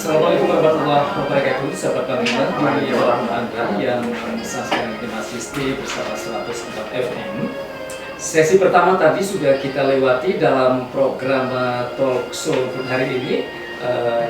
Assalamualaikum warahmatullahi wabarakatuh, sahabat Bangsa di orang Anda yang saat ini masih stay bersama 104 FM. Sesi pertama tadi sudah kita lewati dalam program talk show untuk hari ini,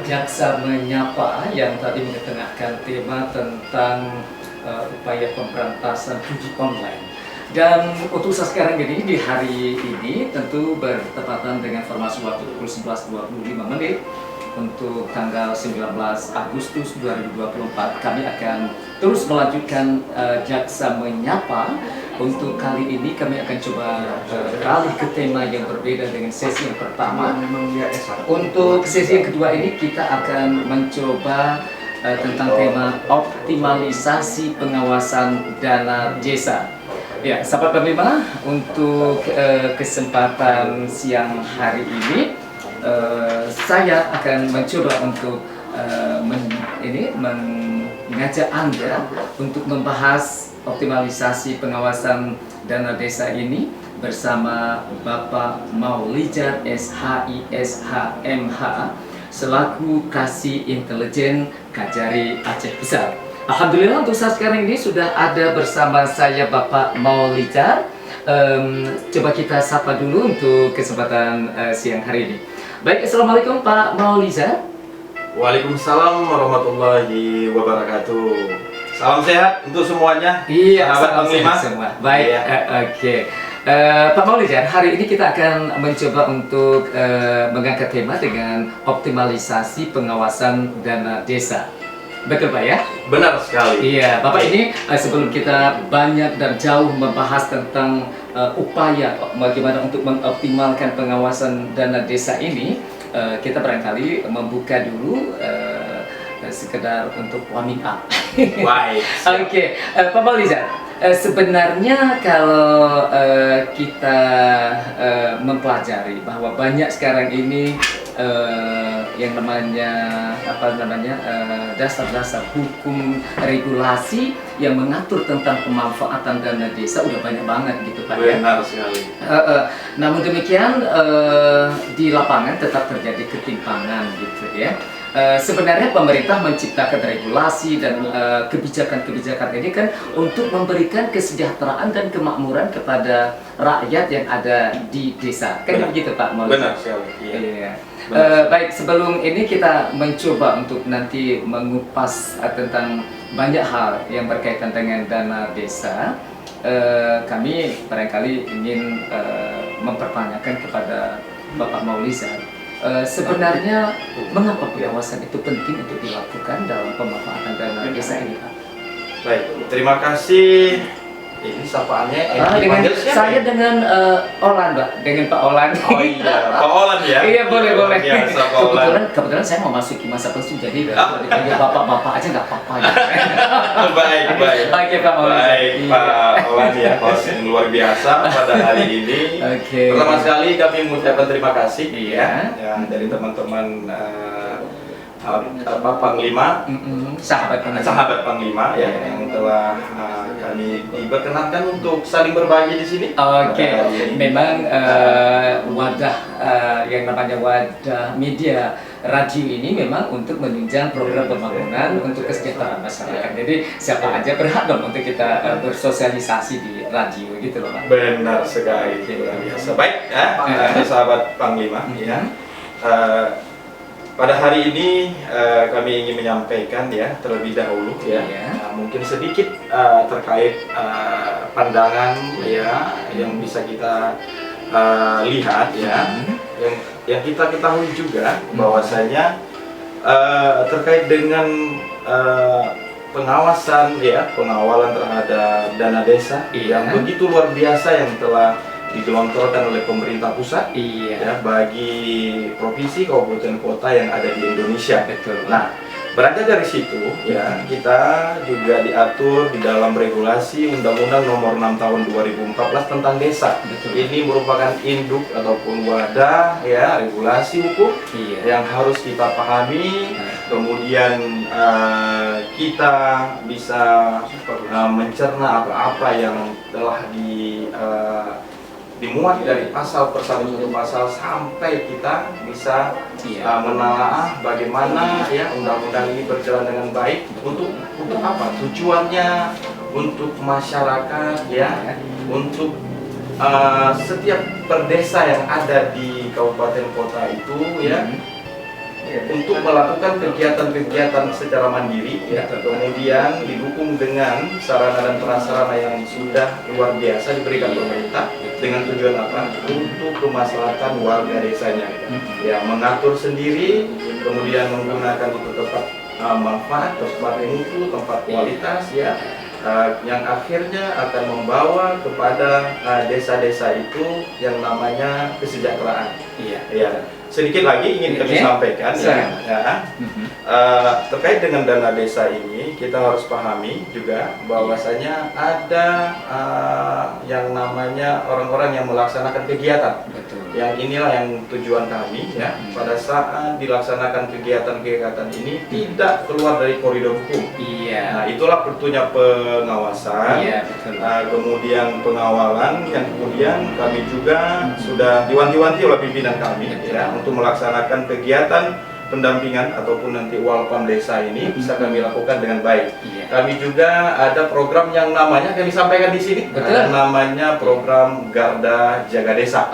Jaksa Menyapa, yang tadi mengetengahkan tema tentang upaya pemberantasan judi online. Dan untuk sekarang ini, di hari ini tentu bertepatan dengan formasi waktu pukul 11.25 untuk tanggal 19 Agustus 2024, kami akan terus melanjutkan Jaksa Menyapa. Untuk kali ini kami akan coba beralih ke tema yang berbeda dengan sesi yang pertama. Untuk sesi yang kedua ini kita akan mencoba tentang tema optimalisasi pengawasan dana desa. Ya, sahabat pemirsa, untuk kesempatan siang hari ini saya akan mencoba untuk mengajak Anda untuk membahas optimalisasi pengawasan dana desa ini bersama Bapak Maulijar SHISHMH selaku Kasih Intelijen Kajari Aceh Besar. Alhamdulillah untuk saat sekarang ini sudah ada bersama saya Bapak Maulijar. Coba kita sapa dulu untuk kesempatan siang hari ini. Baik, Assalamualaikum Pak Maulijar. Waalaikumsalam warahmatullahi wabarakatuh. Salam sehat untuk semuanya. Iya, salam sehat semua. Baik, oke. Pak Maulijar, hari ini kita akan mencoba untuk mengangkat tema dengan optimalisasi pengawasan dana desa. Betul Pak ya? Benar sekali. Iya, Bapak ini sebelum kita banyak dan jauh membahas tentang upaya bagaimana untuk mengoptimalkan pengawasan dana desa ini, kita barangkali membuka dulu sekedar untuk warming up. Baik. Oke, Pak Maulijar, sebenarnya kalau kita mempelajari bahwa banyak sekarang ini yang namanya dasar-dasar hukum regulasi yang mengatur tentang pemanfaatan dana desa udah banyak banget gitu Pak ya. Benar sekali. Namun demikian di lapangan tetap terjadi ketimpangan gitu ya. Sebenarnya pemerintah menciptakan regulasi dan kebijakan-kebijakan ini kan untuk memberikan kesejahteraan dan kemakmuran kepada rakyat yang ada di desa. Kan begitu Pak Maulijar? Benar sekali. Iya. Baik, sebelum ini kita mencoba untuk nanti mengupas tentang banyak hal yang berkaitan dengan dana desa. Kami barangkali ingin mempertanyakan kepada Bapak Maulijar, sebenarnya mengapa pengawasan itu penting untuk dilakukan dalam pemanfaatan dana desa ini Pak? Baik, terima kasih. Ini sapaannya dengan saya dengan Olan Pak, dengan Pak Olan. Oh iya, Pak Olan ya. Iya, boleh. Biasa, Pak Olan. Kebetulan saya mau masuki masa pensiun, jadi kalau dipanggil bapak-bapak aja nggak apa-apa gitu. Baik. Oke Pak Olan. Baik, Pak Olan ya, host yang luar biasa pada hari ini. Oke. Pertama sekali kami mengucapkan terima kasih Iya. ya dari teman-teman Panglima, sahabat Panglima ya, yang telah kami diperkenankan untuk saling berbagi di sini. Oke, memang wadah yang namanya wadah media radio ini memang untuk menunjang program pembangunan untuk kesejahteraan masyarakat. Jadi siapa aja berhak dong untuk kita bersosialisasi di radio gitu loh Pak. Benar sekali, luar biasa. Baik ya, sahabat Panglima ya. Pada hari ini kami ingin menyampaikan ya terlebih dahulu ya, mungkin sedikit terkait pandangan ya yang bisa kita lihat ya, yang kita ketahui juga bahwasanya terkait dengan pengawalan terhadap dana desa yang begitu luar biasa yang telah digelontorkan oleh pemerintah pusat ya, bagi provinsi, kabupaten, kota yang ada di Indonesia. Betul. Nah, beranjak dari situ ya, kita juga diatur di dalam regulasi Undang-Undang Nomor 6 Tahun 2014 tentang desa. Betul. Ini merupakan induk ataupun wadah ya regulasi hukum yang harus kita pahami. Kemudian kita bisa mencerna apa-apa yang telah dimuat dari pasal per satu pasal sampai kita bisa menelaah bagaimana ya undang-undang ini berjalan dengan baik untuk apa tujuannya, untuk masyarakat ya, untuk setiap perdesa yang ada di kabupaten kota itu ya, untuk melakukan kegiatan-kegiatan secara mandiri ya, kemudian didukung dengan sarana dan prasarana yang sudah luar biasa diberikan pemerintah dengan tujuan apa? Untuk kemaslahatan warga desanya ya, mengatur sendiri, kemudian menggunakan itu tempat manfaat, tempat mutu, tempat kualitas ya, yang akhirnya akan membawa kepada desa-desa itu yang namanya kesejahteraan. Ya. Sedikit lagi ingin kami sampaikan terkait dengan dana desa ini, kita harus pahami juga bahwasanya ada yang namanya orang-orang yang melaksanakan kegiatan. Yang inilah yang tujuan kami ya, pada saat dilaksanakan kegiatan-kegiatan ini tidak keluar dari koridor hukum. Nah, itulah perlunya pengawasan, kemudian pengawalan, yang kemudian kami juga sudah diwanti-wanti oleh pimpinan kami ya, untuk melaksanakan kegiatan pendampingan ataupun nanti walpam desa ini bisa kami lakukan dengan baik. Kami juga ada program yang namanya kami sampaikan di sini, ada namanya program Garda Jaga Desa.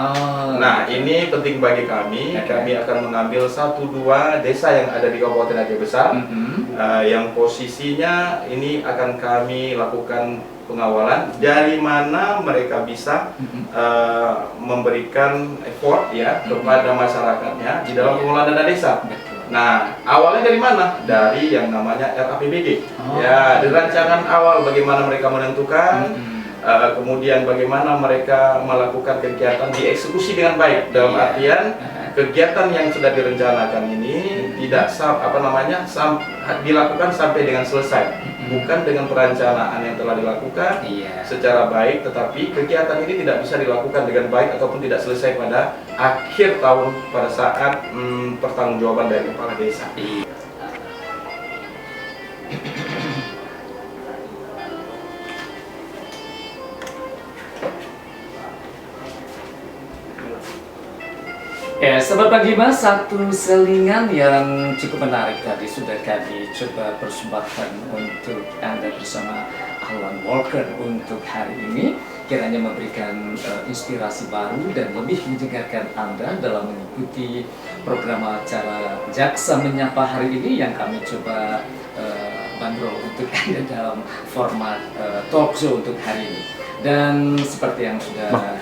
Nah, ini penting bagi kami. Kami akan mengambil 1-2 desa yang ada di Kabupaten Aceh Besar, yang posisinya ini akan kami lakukan pengawalan dari mana mereka bisa memberikan effort ya kepada masyarakatnya di dalam pengelolaan dana desa. Nah, awalnya dari mana? Dari yang namanya RAPBD. Ya, dari rancangan awal bagaimana mereka menentukan, kemudian bagaimana mereka melakukan kegiatan dieksekusi dengan baik. Dalam artian kegiatan yang sudah direncanakan ini tidak dilakukan sampai dengan selesai. Bukan dengan perencanaan yang telah dilakukan secara baik, tetapi kegiatan ini tidak bisa dilakukan dengan baik ataupun tidak selesai pada akhir tahun pada saat pertanggungjawaban dari kepala desa. Ya, Sobat Panglima, satu selingan yang cukup menarik tadi sudah kami coba persembahkan untuk Anda bersama Alan Walker untuk hari ini. Kiranya memberikan inspirasi baru dan lebih mendengarkan Anda dalam mengikuti program acara Jaksa Menyapa hari ini yang kami coba bandrol untuk Anda dalam format talk show untuk hari ini. Dan seperti yang sudah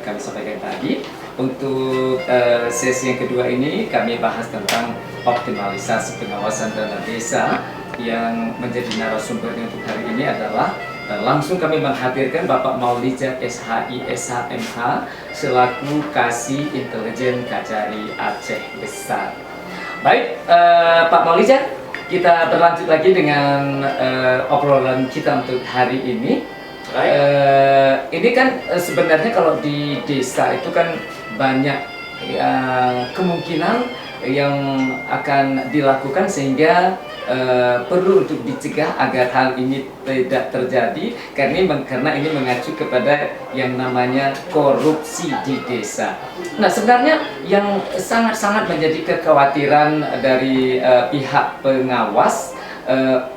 kami sampaikan tadi, untuk sesi yang kedua ini kami bahas tentang optimalisasi pengawasan dana desa. Yang menjadi narasumbernya untuk hari ini adalah langsung kami menghadirkan Bapak Maulidzat SHI SHMH selaku Kasih Intelijen Kajari Aceh Besar. Baik, Pak Maulidzat, kita berlanjut lagi dengan obrolan kita untuk hari ini. Ini kan sebenarnya kalau di desa itu kan banyak kemungkinan yang akan dilakukan sehingga perlu untuk dicegah agar hal ini tidak terjadi, karena ini mengacu kepada yang namanya korupsi di desa. Nah, sebenarnya yang sangat-sangat menjadi kekhawatiran dari pihak pengawas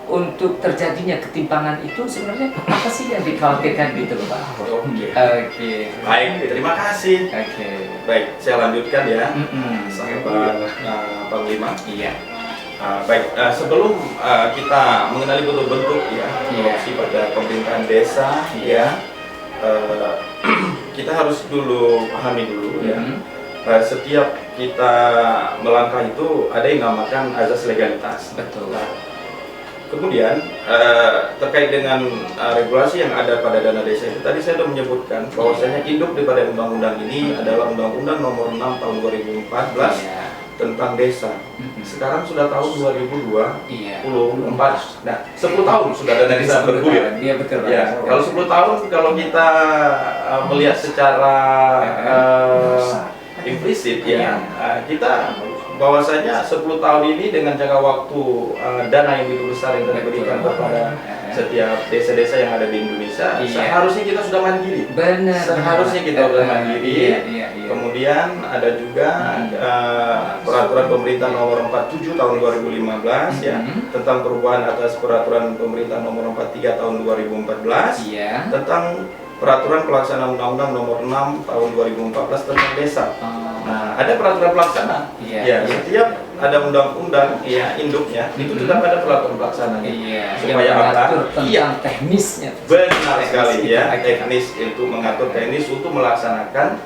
untuk terjadinya ketimpangan itu sebenarnya apa sih yang dikhawatirkan gitu loh, Pak? Oke. Baik, terima kasih. Baik, saya lanjutkan ya, sahabat Panglima. Baik, sebelum kita mengenali bentuk-bentuk korupsi pada pemerintahan desa, kita harus dulu pahami dulu ya. Setiap kita melangkah itu ada yang namakan azas legalitas. Betul. Kemudian terkait dengan regulasi yang ada pada dana desa itu, tadi saya sudah menyebutkan bahwasanya induk daripada undang-undang ini adalah Undang-Undang Nomor 6 Tahun 2014 tentang desa. Sekarang sudah tahun 2024. Nah, 10 tahun sudah dana desa bergulir. Iya, betul. Ya, kalau 10 tahun kalau kita melihat secara implisit kita bahwasanya 10 tahun ini dengan jangka waktu dana yang begitu besar yang diberikan kepada setiap desa-desa yang ada di Indonesia, seharusnya kita sudah mandiri. Benar. Seharusnya kita sudah mandiri. Kemudian ada juga peraturan pemerintah nomor 47 tahun 2015 ya, tentang perubahan atas peraturan pemerintah nomor 43 tahun 2014 tentang peraturan pelaksana undang-undang nomor 6 tahun 2014 tentang desa. Nah, ada peraturan pelaksana. Setiap ada undang-undang induknya itu tetap ada peraturan pelaksana. Supaya apa? Tentang teknisnya. Benar sekali ya. Teknis itu mengatur teknis untuk melaksanakan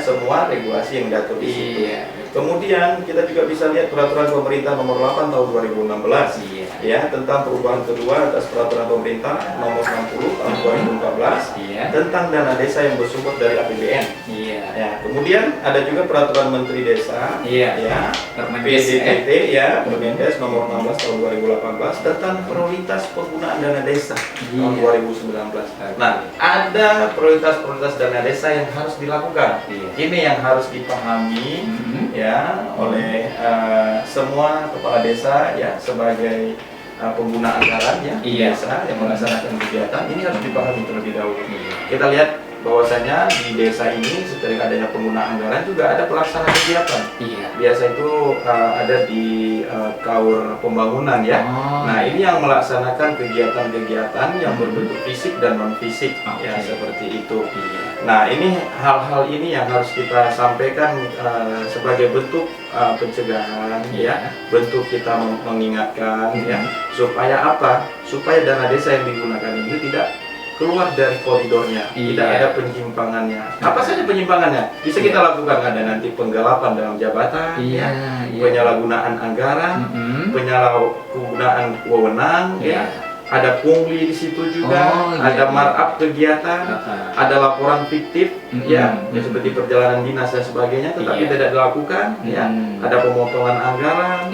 semua regulasi yang diatur di situ. Kemudian kita juga bisa lihat peraturan pemerintah nomor 8 tahun 2016 tentang perubahan kedua atas peraturan pemerintah nomor 60 tahun 2014 tentang dana desa yang bersumber dari APBN. Kemudian ada juga peraturan Menteri Desa PDTT Permendes nomor 16 tahun 2018 tentang prioritas penggunaan dana desa tahun 2019. Nah, ada prioritas dana desa yang harus dilakukan. Ini yang harus dipahami oleh semua kepala desa sebagai pengguna anggaran di desa yang melaksanakan kegiatan. Ini harus dipahami terlebih dahulu. Kita lihat bahwasanya di desa ini sering adanya pengguna anggaran juga ada pelaksana kegiatan. Biasa itu ada di KAUR pembangunan Nah, ini yang melaksanakan kegiatan-kegiatan yang berbentuk fisik dan non fisik seperti itu. Nah, ini hal-hal ini yang harus kita sampaikan sebagai bentuk pencegahan bentuk kita mengingatkan supaya apa? Supaya dana desa yang digunakan ini tidak keluar dari koridornya, tidak ada penyimpangannya. Apa saja penyimpangannya? Bisa kita lakukan, ada nanti penggelapan dalam jabatan, penyalahgunaan anggaran, penyalahgunaan wewenang, ada pungli di situ juga, ada markup kegiatan, ada laporan fiktif, seperti perjalanan dinas dan sebagainya, tetapi tidak dilakukan, ada pemotongan anggaran,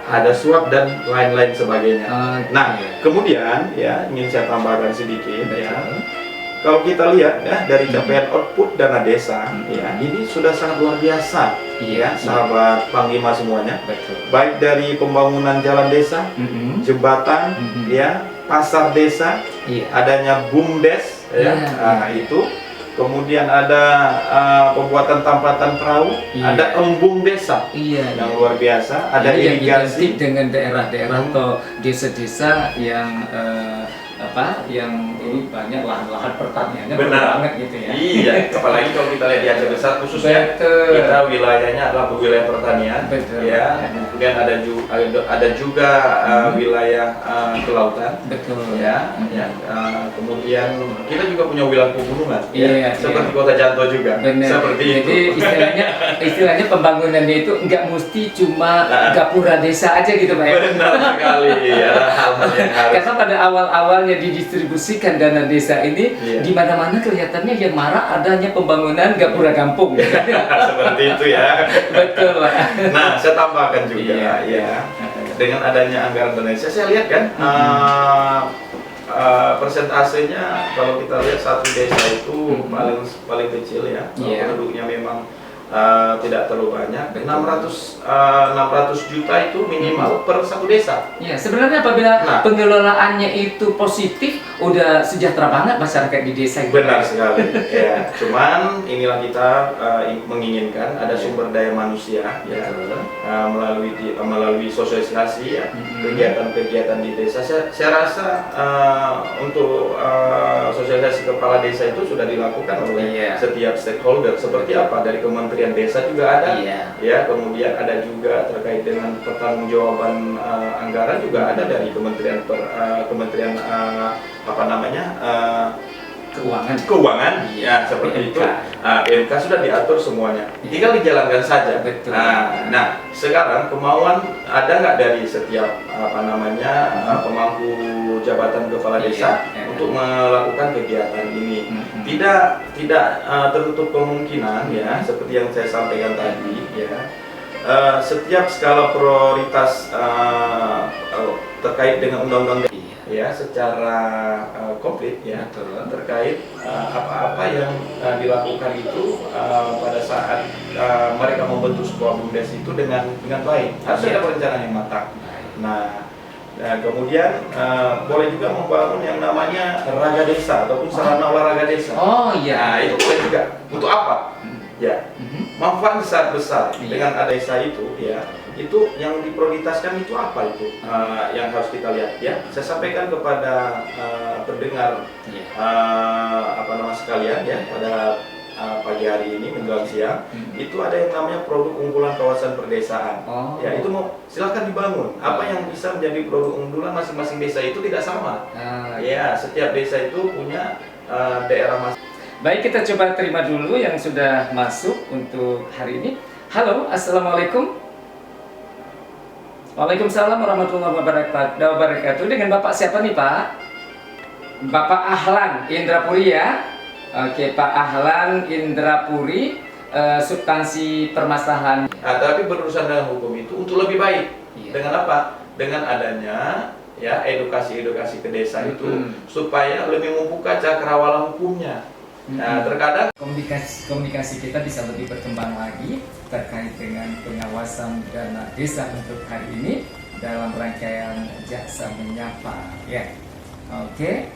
ada suap dan lain-lain sebagainya. Nah, kemudian ingin saya tambahkan sedikit kalau kita lihat dari capaian output dana desa, ini sudah sangat luar biasa, sahabat Panglima semuanya. Baik dari pembangunan jalan desa, jembatan, pasar desa, adanya BUMDes, itu. Kemudian ada pembuatan tampatan perahu, ada embung desa yang luar biasa, ada irigasi dengan daerah-daerah atau desa-desa yang yang ini banyak lahan-lahan pertaniannya banget gitu ya. Iya, apalagi kalau kita lihat di Aceh Besar khususnya kita wilayahnya adalah wilayah pertanian. Kemudian ada juga wilayah kelautan. Kemudian kita juga punya wilayah pegunungan. Seperti Kota Janto juga. Seperti itu. Jadi istilahnya pembangunannya itu nggak mesti cuma gapura desa aja gitu Pak ya. Benar sekali. Hal-hal yang harus. Karena pada awalnya didistribusikan dana desa ini di mana-mana kelihatannya yang marak adanya pembangunan gapura kampung. Seperti itu ya. Betul Pak. Nah, saya tambahkan juga dengan adanya anggaran dana desa, saya lihat kan persentasenya kalau kita lihat satu desa itu paling kecil penduduknya memang tidak terlalu banyak. 600 juta itu minimal per satu desa. Sebenarnya apabila pengelolaannya itu positif, udah sejahtera banget masyarakat di desa. Benar sekali. Cuman inilah kita menginginkan ada sumber daya manusia melalui sosialisasi kegiatan-kegiatan di desa. Saya rasa untuk sosialisasi kepala desa itu sudah dilakukan oleh setiap stakeholder. Seperti apa? Dari Kementerian Desa juga ada, kemudian ada juga terkait dengan pertanggungjawaban anggaran juga ada dari Kementerian keuangan seperti itu. PMK sudah diatur semuanya, tinggal dijalankan saja. Nah, sekarang kemauan ada nggak dari setiap pemangku jabatan kepala desa untuk melakukan kegiatan ini? Tidak tertutup kemungkinan seperti yang saya sampaikan tadi setiap skala prioritas terkait dengan undang-undang secara komplit terkait apa-apa yang dilakukan itu pada saat mereka membentuk sebuah BUMDes itu dengan baik, harus ada perencanaan yang matang. Nah, Nah, kemudian boleh juga membangun yang namanya raga desa ataupun sarana olahraga desa. Oh iya. Nah, itu boleh juga. Untuk apa? Ya, manfaat besar dengan ada desa itu, ya. Itu yang diprioritaskan itu apa itu? Yang harus kita lihat, ya. Saya sampaikan kepada pendengar apa nama sekalian, ya, pada pagi hari ini menjelang siang, itu ada yang namanya produk unggulan kawasan perdesaan. Ya, itu mau silahkan dibangun. Apa yang bisa menjadi produk unggulan masing-masing desa itu tidak sama. Ya, setiap desa itu punya daerah masing. Baik, kita coba terima dulu yang sudah masuk untuk hari ini. Halo, assalamualaikum. Waalaikumsalam warahmatullahi wabarakatuh. Dengan Bapak siapa nih, Pak? Bapak Ahlan Indrapuri, ya. Oke, Pak Ahlan Indrapuri, substansi permasalahan. Tapi berurusan dengan hukum itu untuk lebih baik. Dengan apa? Dengan adanya ya edukasi ke desa itu supaya lebih membuka cakrawala hukumnya. Nah, terkadang komunikasi kita bisa lebih berkembang lagi terkait dengan pengawasan dana desa untuk hari ini dalam rangkaian Jaksa Menyapa, ya. Oke,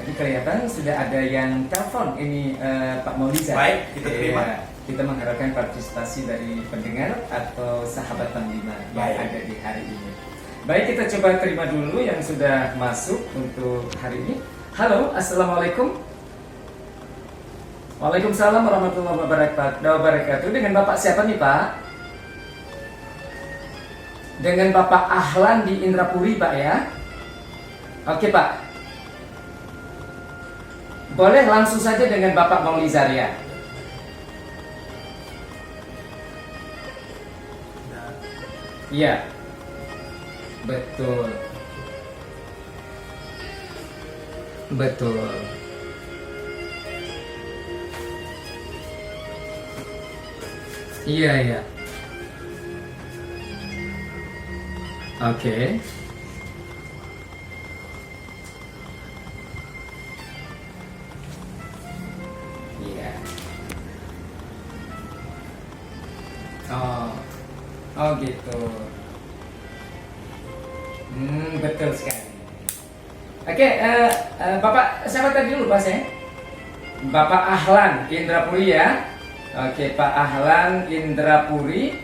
ini kelihatan sudah ada yang telepon ini, Pak Maulizar. Baik, kita terima. Kita mengharapkan partisipasi dari pendengar atau sahabat Panglima yang ada di hari ini. Baik, kita coba terima dulu yang sudah masuk untuk hari ini. Halo, assalamualaikum. Waalaikumsalam warahmatullahi wabarakatuh. Dengan Bapak siapa nih, Pak? Dengan Bapak Ahlan di Indrapuri, Pak, ya. Oke, Pak. Boleh langsung saja dengan Bapak Maulizar, ya. Iya. Betul. Betul. Iya, iya. Oke. Iya. Oh gitu. Betul sekali. Oke, Bapak siapa tadi dulu, Pak, saya? Bapak Ahlan Indrapuri, ya. Oke, Pak Ahlan Indrapuri,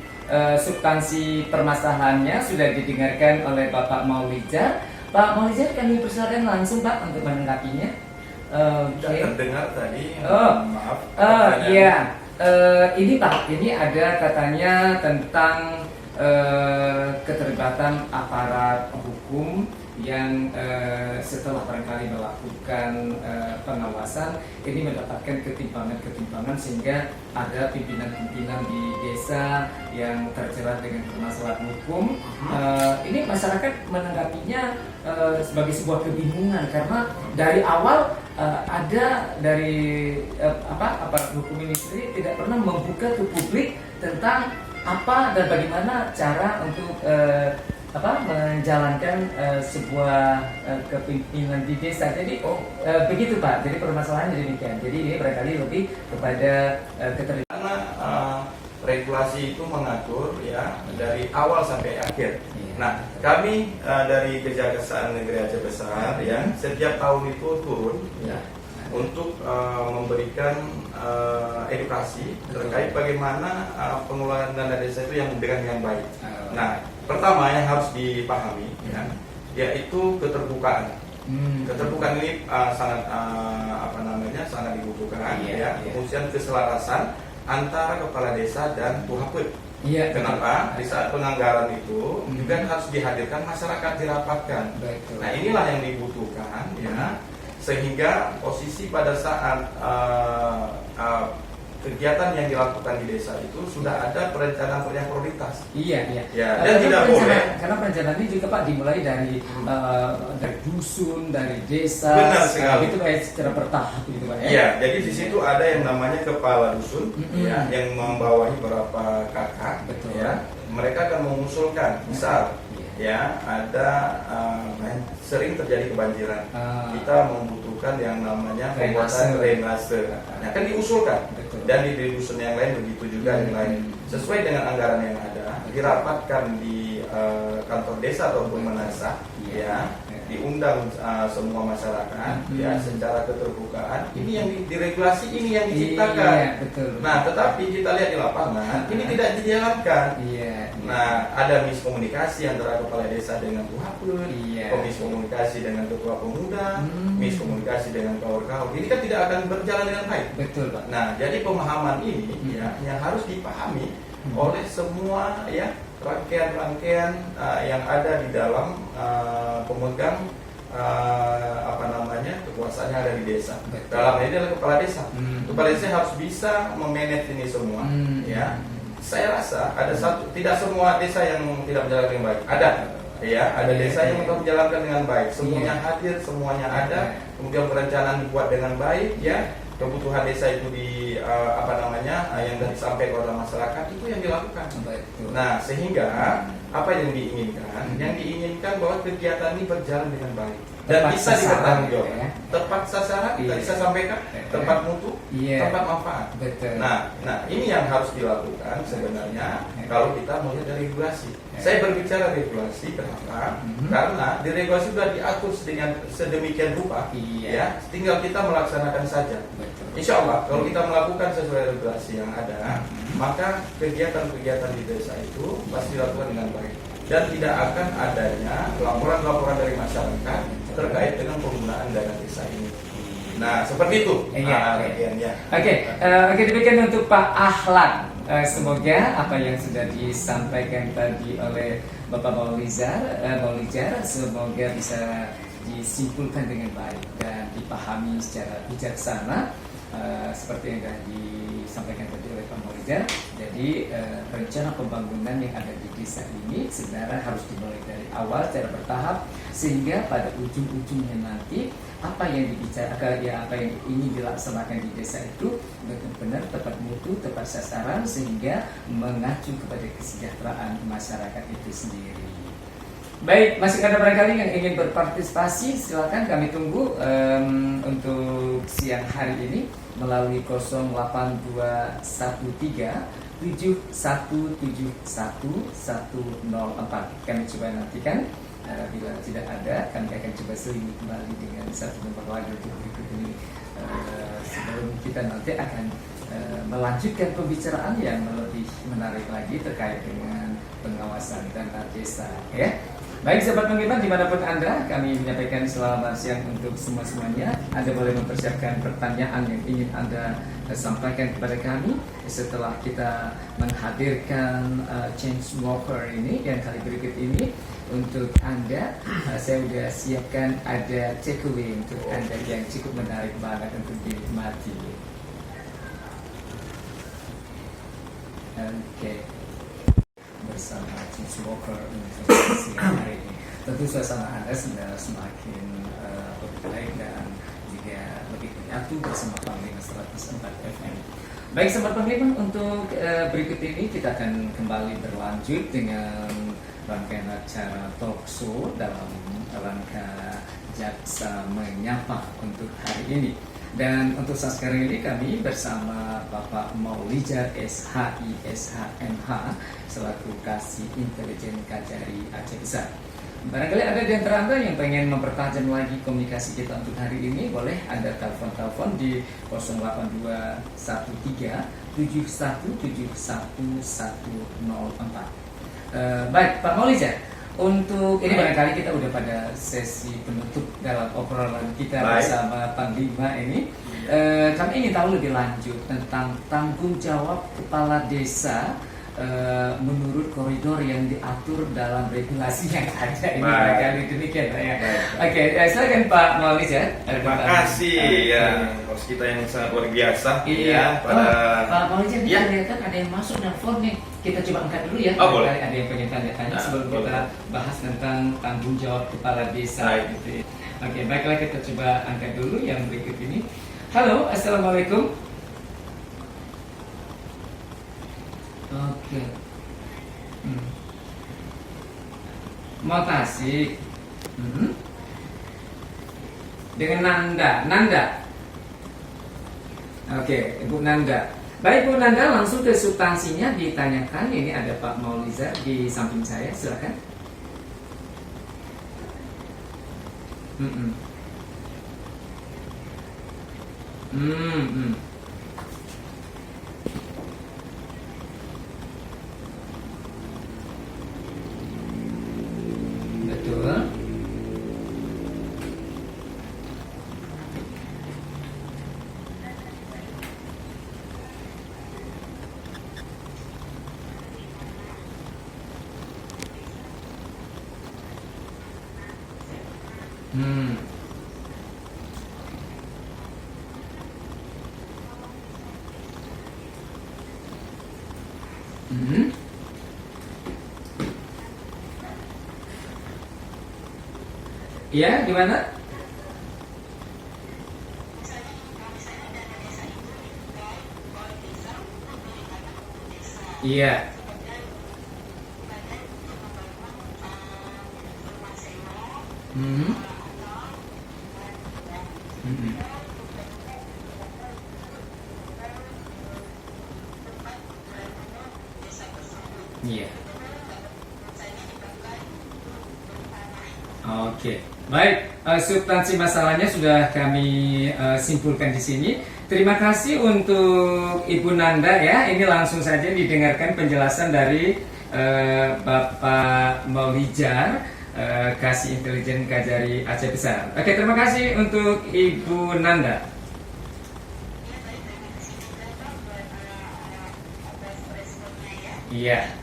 substansi permasalahannya sudah didengarkan oleh Bapak Maulizar. Pak Maulizar, kami persilakan langsung, Pak, untuk menanggapinya. Oke. Terdengar tadi. Maaf. Iya. Ini Pak, ini ada katanya tentang keterlibatan aparat hukum yang setelah barangkali melakukan pengawasan ini mendapatkan ketimpangan sehingga ada pimpinan-pimpinan di desa yang terjerat dengan permasalahan hukum. Ini masyarakat menanggapinya sebagai sebuah kebingungan karena dari awal ada dari aparat hukum ini sendiri tidak pernah membuka ke publik tentang apa dan bagaimana cara untuk menjalankan sebuah kepemimpinan di desa. Jadi begitu, Pak. Jadi permasalahannya demikian. Jadi ini barangkali lebih kepada keterlibatan. Karena regulasi itu mengatur ya dari awal sampai akhir. Nah, kami dari Kejaksaan Negeri Aceh Besar ya setiap tahun itu turun ya untuk memberikan edukasi terkait bagaimana pengelolaan dana desa itu yang dengan yang baik. Nah, pertama yang harus dipahami ya, yaitu keterbukaan. Keterbukaan ini sangat sangat dibutuhkan ya. Kemudian keselarasan antara kepala desa dan Puhapet. Kenapa? Di saat penganggaran itu juga harus dihadirkan masyarakat dirapatkan. Nah, inilah yang dibutuhkan ya. Sehingga posisi pada saat kegiatan yang dilakukan di desa itu sudah ada perencanaan yang prioritas. Iya. Dan tidak boleh. Karena perencanaan ini juga, Pak, dimulai dari dusun, dari desa. Benar sekali. Itu kayak secara bertahap gitu, Pak, ya. Iya, jadi di situ ada yang namanya kepala dusun ya, yang membawahi beberapa kakak. Betul. Ya. Mereka akan mengusulkan, misal ya ada sering terjadi kebanjiran. Kita membutuhkan yang namanya pembuatan drainase. Nah, kan diusulkan. Dan di dusun yang lain begitu juga yang lain. sesuai dengan anggaran yang ada, dirapatkan di kantor desa ataupun menasa, ya, diundang semua masyarakat, ya, secara keterbukaan. Ini yang diregulasi, ini yang diciptakan. Betul. Nah, tetapi kita lihat di lapangan, ini tidak dijalankan. Nah, ada miskomunikasi antara kepala desa dengan Buhapun, miskomunikasi dengan ketua pemuda, miskomunikasi dengan kawan-kawan. Ini kan tidak akan berjalan dengan baik. Betul, Pak. Nah, jadi pemahaman ini ya yang harus dipahami oleh semua ya rangkaian-rangkaian yang ada di dalam pemegang kekuasaannya ada di desa. Dalam ini adalah kepala desa. Kepala desa harus bisa memanage ini semua. Ya, saya rasa tidak semua desa yang tidak menjalankan dengan baik. Ada desa yang menjalankan dengan baik. Semuanya hadir, semuanya ada. Kemudian perencanaan dibuat dengan baik. Ya, kebutuhan desa itu yang disampaikan oleh masyarakat itu yang dilakukan. Nah, sehingga apa yang diinginkan? Yang diinginkan bahwa kegiatan ini berjalan dengan baik dan bisa dipertanggungjawabkan. Tepat sasaran, kita bisa sampaikan, tepat mutu, tepat manfaat. Nah, ini yang harus dilakukan sebenarnya kalau kita melihat dari regulasi. Saya berbicara regulasi kenapa? Karena di regulasi sudah diatur dengan sedemikian rupa, ya, tinggal kita melaksanakan saja. Insya Allah kalau kita melakukan sesuai regulasi yang ada, maka kegiatan-kegiatan di desa itu pasti dilakukan dengan baik dan tidak akan adanya laporan-laporan dari masyarakat terkait dengan penggunaan dana desa ini. Nah, seperti itu. Oke, demikian untuk Pak Ahlan. Semoga apa yang sudah disampaikan tadi oleh Bapak Maulijar semoga bisa disimpulkan dengan baik dan dipahami secara bijaksana. Seperti yang sudah disampaikan tadi oleh Pak Maulijar. Jadi rencana pembangunan yang ada di desa ini sebenarnya harus dimulai dari awal secara bertahap, sehingga pada ujung-ujungnya nanti apa yang dibicarakan, apa yang ingin dilaksanakan di desa itu benar-benar tepat mutu, tepat sasaran, sehingga mengacu kepada kesejahteraan masyarakat itu sendiri. Baik, masih ada barangkali yang ingin berpartisipasi, silakan kami tunggu untuk siang hari ini melalui 0813 7171 Kami coba nantikan. Bila tidak ada, kami akan coba selingi kembali dengan satu nomor lagi untuk berikut ini. Sebelum kita nanti akan melanjutkan pembicaraan yang lebih menarik lagi terkait dengan pengawasan dana desa, ya. Baik sahabat penghimat dimanapun Anda, kami menyampaikan selamat siang untuk semua-semuanya. Anda boleh mempersiapkan pertanyaan yang ingin Anda sampaikan kepada kami setelah kita menghadirkan Change Walker ini yang kali berikut ini. Untuk Anda, saya sudah siapkan ada takeaway untuk Anda yang cukup menarik banget untuk dinikmati. Oke. Bersama Change Walker untuk siang hari ini. Tentu suasana Anda sudah semakin lebih baik dan juga lebih menyatu bersama Panglima 104 FM. Baik sahabat Panglima, untuk berikut ini kita akan kembali berlanjut dengan rangkaian acara talk show dalam rangka Jaksa Menyapa untuk hari ini. Dan untuk saat sekarang ini kami bersama Bapak Maulijar SHI SHMH selaku Kasih Intelijen Kajari Aceh Besar. Barangkali ada di antara Anda yang pengen mempertajam lagi komunikasi kita untuk hari ini, boleh Anda telepon di 0813 7171 Baik, Pak Maulijar. Untuk ini barangkali kita udah pada sesi penutup dalam obrolan kita bersama Panglima ini. Kami ingin tahu lebih lanjut tentang tanggung jawab kepala desa menurut koridor yang diatur dalam regulasi yang ada ini. Barangkali demikian ya. Oke, silakan Pak Maulijar. Terima kasih ya, host kita yang sangat luar biasa. Iya. Pak Maulijar, kita lihat kan ada yang masuk nelfon nih. Kita coba angkat dulu ya. Boleh. Ada yang pengen tanya-tanya sebelum kita bahas tentang tanggung jawab kepala desa. Gitu. Oke, baiklah kita coba angkat dulu yang berikut ini. Halo, assalamualaikum. Oke. Mau Tasik. Dengan Nanda. Oke, Ibu Nanda. Baik Bu Nanda, langsung ke substansinya ditanyakan. Ini ada Pak Maulizar di samping saya, silakan. Betul. Iya, gimana? Iya. Iya. Oke, baik. Substansi masalahnya sudah kami simpulkan di sini. Terima kasih untuk Ibu Nanda ya. Ini langsung saja didengarkan penjelasan dari Bapak Maulizar, Kasih Intelijen Kajari Aceh Besar. Oke, terima kasih untuk Ibu Nanda. Iya.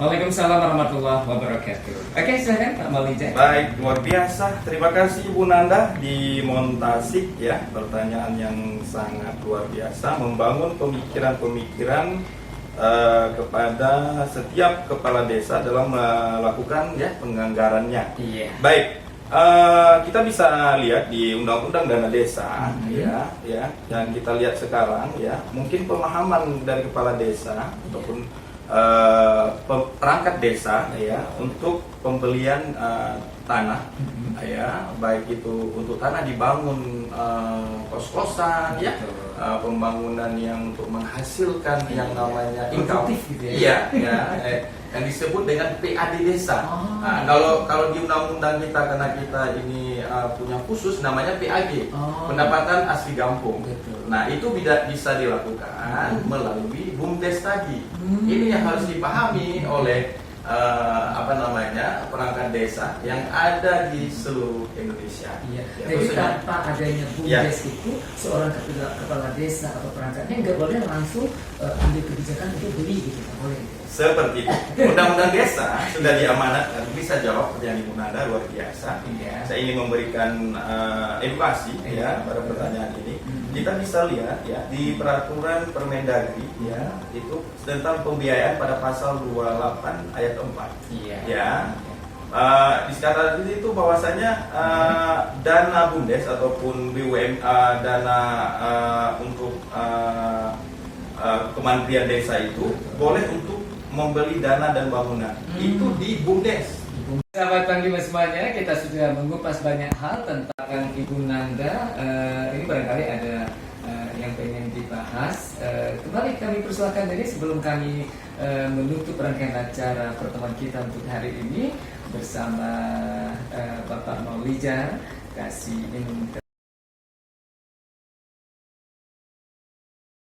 Waalaikumsalam warahmatullahi wabarakatuh. Oke, silakan Pak Maulizar. Baik, luar biasa. Terima kasih Ibu Nanda di Montasik ya. Pertanyaan yang sangat luar biasa, membangun pemikiran-pemikiran kepada setiap kepala desa dalam melakukan ya penganggarannya. Iya. Baik, kita bisa lihat di Undang-Undang Dana Desa ya, dan kita lihat sekarang ya, mungkin pemahaman dari kepala desa ataupun perangkat desa ya untuk pembelian tanah ya, baik itu untuk tanah dibangun kos-kosan ya, pembangunan yang untuk menghasilkan yang namanya income gitu ya. Iya ya, yang disebut dengan PAD desa. Nah, kalau di undang-undang kita, karena kita ini punya khusus namanya PAG, pendapatan asli kampung. Nah, itu bisa dilakukan melalui BUMDes tadi. Ini yang harus dipahami oleh perangkat desa yang ada di seluruh Indonesia. Iya. Jadi tanpa adanya BUMDes itu, seorang kepala desa atau perangkatnya nggak boleh langsung ambil kebijakan untuk beli gitu, nggak boleh. Seperti itu. Undang-undang desa sudah diamanatkan. Bisa jawab pertanyaan Ibu Nanda, luar biasa. Saya ingin memberikan edukasi ya pada pertanyaan ini. Kita bisa lihat ya di peraturan Permendagri ya, itu tentang pembiayaan pada pasal 28 ayat 4. Iya. Ya. Disebutkan di situ bahwasanya dana BUMDes ataupun BUM dana untuk Kementerian Desa itu boleh untuk membeli dana dan bangunan. Itu di BUMDes. Sahabat Panglima semuanya, kita sudah mengupas banyak hal tentang Ibu Nanda. Ini barangkali ada yang pengen dibahas. Kembali kami persilakan dari sebelum kami menutup rangkaian acara pertemuan kita untuk hari ini bersama Bapak Maulizar, Kasih